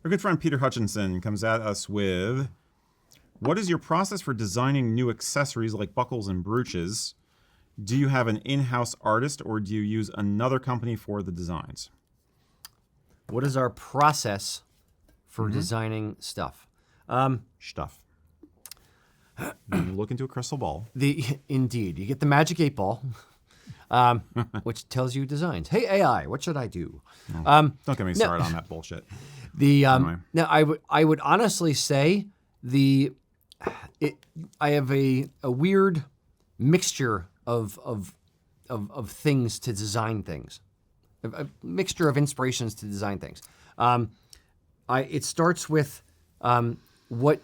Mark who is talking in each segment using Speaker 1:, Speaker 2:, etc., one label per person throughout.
Speaker 1: Our good friend Peter Hutchinson comes at us with, what is your process for designing new accessories like buckles and brooches? Do you have an in-house artist or do you use another company for the designs?
Speaker 2: What is our process for designing stuff?
Speaker 1: Stuff. You look into a crystal ball.
Speaker 2: Indeed. You get the magic 8 ball, which tells you designs. Hey, AI, what should I do?
Speaker 1: Don't get me started on that bullshit.
Speaker 2: Now, I would honestly say I have a weird mixture of things to design things, a mixture of inspirations to design things. It starts with what,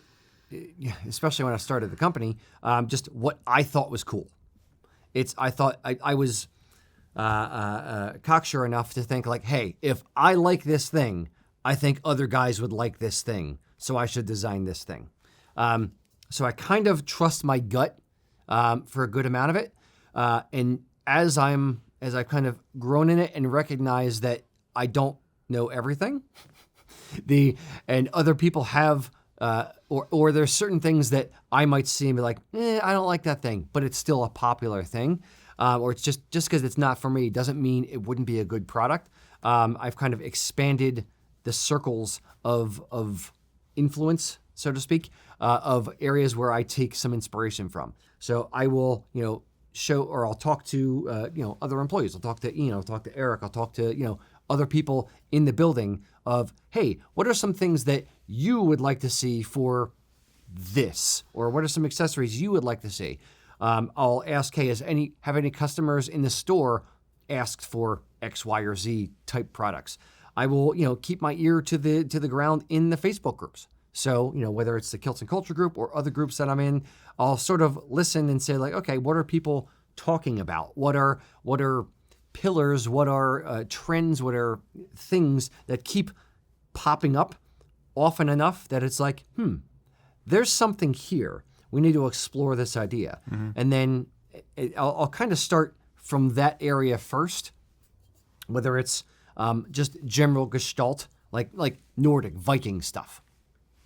Speaker 2: especially when I started the company, just what I thought was cool. I thought I was cocksure enough to think like, hey, if I like this thing, I think other guys would like this thing, so I should design this thing. So I kind of trust my gut for a good amount of it. And as I've kind of grown in it and recognized that I don't know everything, and other people have, or there's certain things that I might see and be like, I don't like that thing, but it's still a popular thing. Or it's just because it's not for me doesn't mean it wouldn't be a good product. I've kind of expanded the circles of influence, so to speak, of areas where I take some inspiration from. So I will, show, or I'll talk to, other employees. I'll talk to Ian, I'll talk to Eric, I'll talk to, other people in the building of, hey, what are some things that you would like to see for this? Or what are some accessories you would like to see? I'll ask, hey, have any customers in the store asked for X, Y, or Z type products? I will, keep my ear to the ground in the Facebook groups. So, whether it's the Kilts and Culture group or other groups that I'm in, I'll sort of listen and say like, okay, what are people talking about? What are pillars? What are trends? What are things that keep popping up often enough that it's like, there's something here. We need to explore this idea. Mm-hmm. And then I'll kind of start from that area first, whether it's just general gestalt, like Nordic Viking stuff.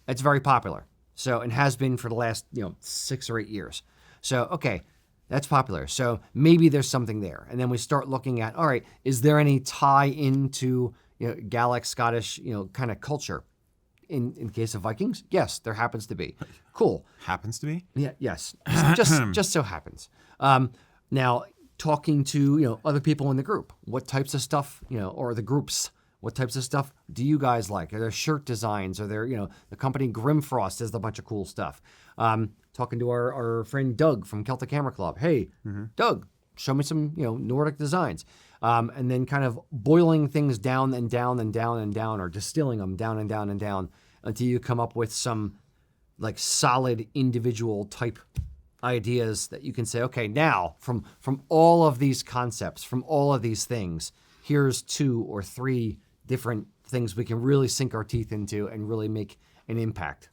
Speaker 2: It's very popular. So, and has been for the last, 6 or 8 years. So, okay, that's popular. So maybe there's something there. And then we start looking at, all right, is there any tie into, Gaelic, Scottish, kind of culture? In case of Vikings, yes, there happens to be. Cool.
Speaker 1: Happens to be?
Speaker 2: Yeah, yes. Just so happens. Now, talking to, other people in the group, what types of stuff, or the groups, what types of stuff do you guys like? Are there shirt designs? Are there, the company Grimfrost has a bunch of cool stuff. Talking to our friend Doug from Celtic Hammer Club. Hey, Doug, show me some, Nordic designs. And then kind of boiling things down and down and down and down, or distilling them down and down and down until you come up with some like solid individual type ideas that you can say, okay, now from all of these concepts, from all of these things, here's 2 or 3 different things we can really sink our teeth into and really make an impact.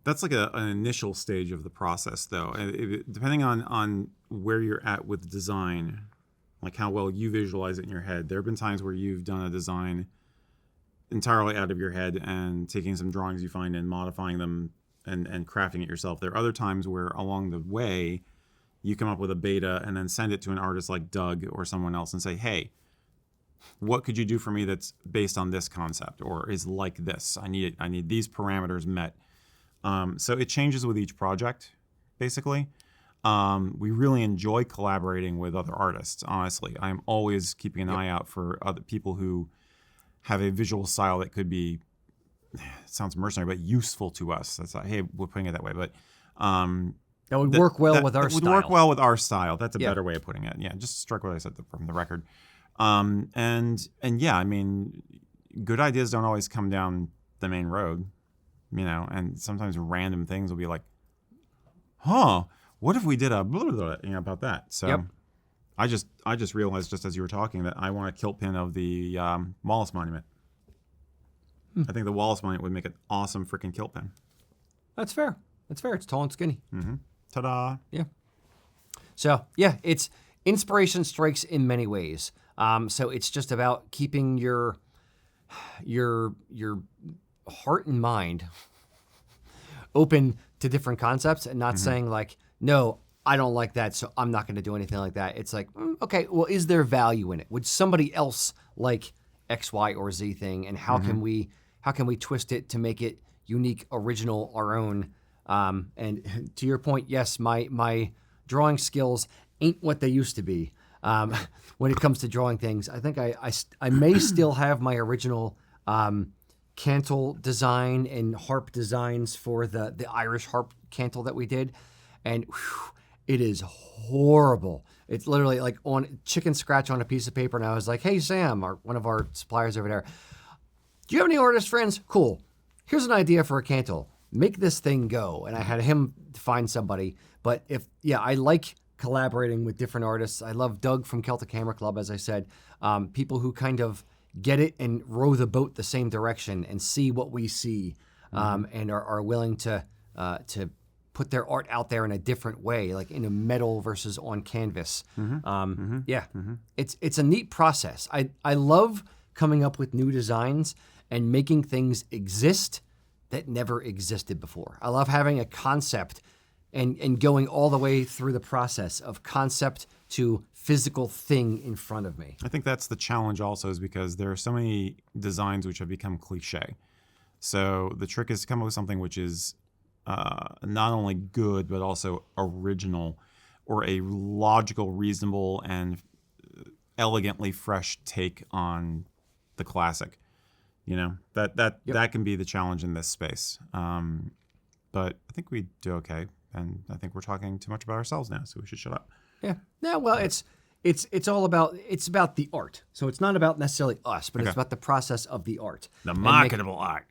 Speaker 1: That's like an initial stage of the process, though. Depending on where you're at with design, like how well you visualize it in your head. There have been times where you've done a design entirely out of your head and taking some drawings you find and modifying them and crafting it yourself. There are other times where along the way, you come up with a beta and then send it to an artist like Doug or someone else and say, hey, what could you do for me that's based on this concept or is like this? I need these parameters met. So it changes with each project, basically. We really enjoy collaborating with other artists, honestly. I'm always keeping an eye out for other people who have a visual style that could be, it sounds mercenary, but useful to us. That's hey, we're putting it that way. But
Speaker 2: that would work well with our style.
Speaker 1: Would work well with our style. That's a better way of putting it. Yeah, just strike what I said from the record. And yeah, I mean, good ideas don't always come down the main road, and sometimes random things will be like, what if we did a blah, blah, blah, about that? So I just realized just as you were talking that I want a kilt pin of the Wallace Monument. I think the Wallace Monument would make an awesome freaking kilt pin.
Speaker 2: That's fair. It's tall and skinny.
Speaker 1: Mm-hmm. Ta-da.
Speaker 2: Yeah. So, yeah, it's inspiration strikes in many ways. So it's just about keeping your your heart and mind open to different concepts and not saying like, no, I don't like that, so I'm not going to do anything like that. It's like, okay, well, is there value in it? Would somebody else like X, Y, or Z thing? And how can we twist it to make it unique, original, our own? And to your point, yes, my drawing skills ain't what they used to be. When it comes to drawing things, I think I may still have my original cantle design and harp designs for the Irish harp cantle that we did, and whew, it is horrible. It's literally like on chicken scratch on a piece of paper. And I was like, hey, Sam, one of our suppliers over there, do you have any artist friends? Cool. Here's an idea for a cantle. Make this thing go. And I had him find somebody. But I like collaborating with different artists. I love Doug from Celtic Hammer Club, as I said. People who kind of get it and row the boat the same direction and see what we see, and are willing to put their art out there in a different way, like in a metal versus on canvas. It's a neat process. I love coming up with new designs and making things exist that never existed before. I love having a concept and going all the way through the process of concept to physical thing in front of me.
Speaker 1: I think that's the challenge also, is because there are so many designs which have become cliche. So the trick is to come up with something which is not only good, but also original, or a logical, reasonable, and elegantly fresh take on the classic. You know, that can be the challenge in this space. But I think we do okay. And I think we're talking too much about ourselves now, so we should shut up.
Speaker 2: Yeah. No, well, it's all about the art. So it's not about necessarily us, but it's about the process of the art.
Speaker 1: The marketable art.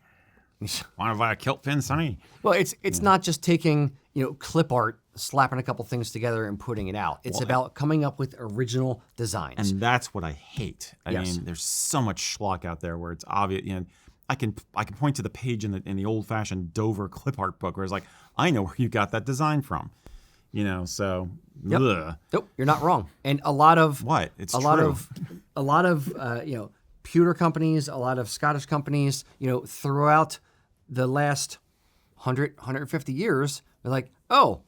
Speaker 1: Want to buy a kilt pin, Sonny?
Speaker 2: Well, it's not just taking, clip art, slapping a couple things together and putting it out. It's about coming up with original designs.
Speaker 1: And that's what I hate. I mean, there's so much schlock out there where it's obvious. I can point to the page in the old-fashioned Dover clip art book where it's like, I know where you got that design from. So ugh.
Speaker 2: Nope, you're not wrong. And a lot of a lot of pewter companies, a lot of Scottish companies, throughout the last 150 years, they're like, oh,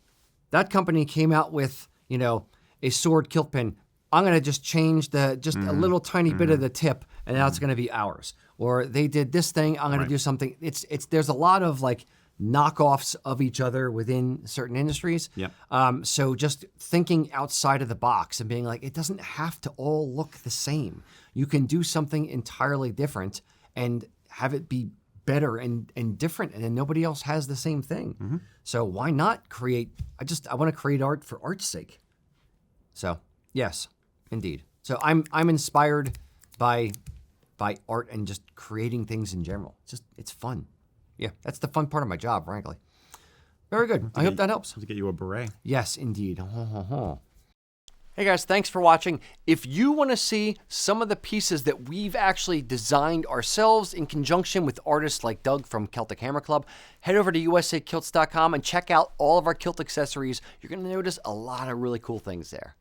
Speaker 2: that company came out with, a sword kilt pin. I'm going to just change a little tiny bit of the tip, and now it's going to be ours. Or they did this thing, I'm going to do something. There's a lot of like knockoffs of each other within certain industries.
Speaker 1: Yep.
Speaker 2: So just thinking outside of the box and being like, it doesn't have to all look the same. You can do something entirely different and have it be better and different, and then nobody else has the same thing. So why not create? I want to create art for art's sake. So yes, indeed. So I'm inspired by art and just creating things in general. It's fun. Yeah, that's the fun part of my job, frankly. Very good. I hope that helps.
Speaker 1: To get you a beret.
Speaker 2: Yes, indeed. Hey guys, thanks for watching. If you want to see some of the pieces that we've actually designed ourselves in conjunction with artists like Doug from Celtic Hammer Club, head over to usakilts.com and check out all of our kilt accessories. You're going to notice a lot of really cool things there.